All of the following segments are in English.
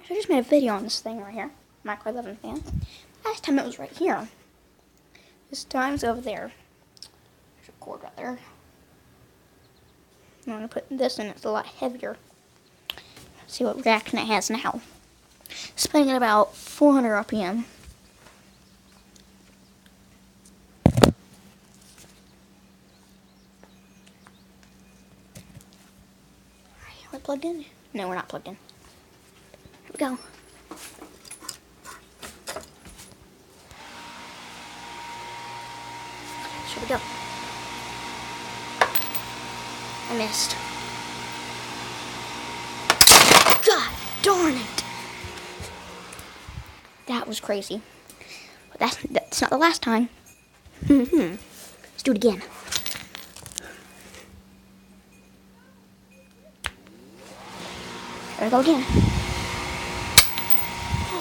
So I just made a video on this thing right here, Micro 11 fan. Last time it was right here. This time it's over there. There's a cord right there. I'm gonna put this in, it's a lot heavier. See what reaction it has now. Spinning at about 400 RPM. We're plugged in? No, we're not plugged in. Here we go. Here we go. I missed. God darn it! That was crazy. But that's not the last time. Let's do it again. There we go again.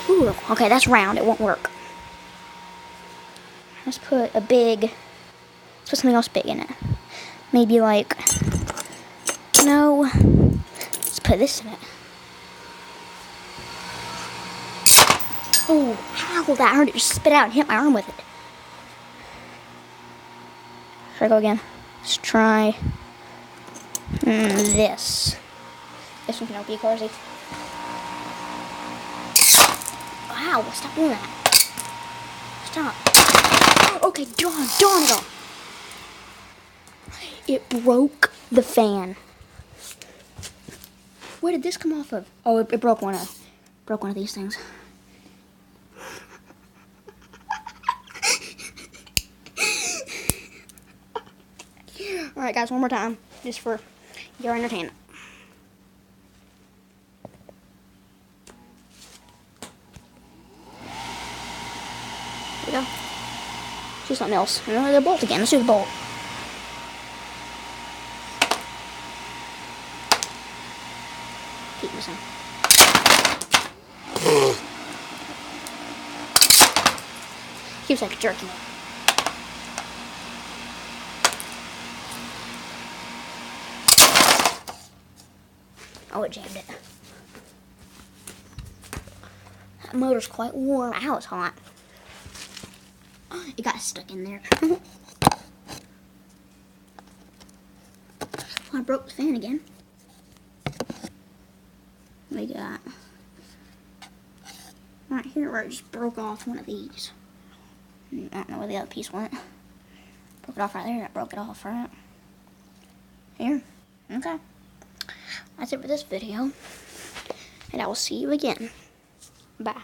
Ooh, okay, that's round. It won't work. Let's put something else big in it. Maybe like, no, let's put this in it. Oh, how that hurt! It just spit out and hit my arm with it. Here I go again. Let's try this. This one can help you, Carsey. Wow, stop doing that. Stop. Okay, darn it all. It broke the fan. Where did this come off of? Oh, it broke one of these things. Alright guys, one more time, just for your entertainment. There we go. Let's do something else. The bolt again. Let's do the bolt. Keep this in. Keeps like jerking it. Oh, it jammed it. That motor's quite warm. Ow, it's hot. It got stuck in there. I broke the fan again. We got right here where it just broke off one of these. I don't know where the other piece went. Broke it off right there. That broke it off right here. Okay. That's it for this video. And I will see you again. Bye.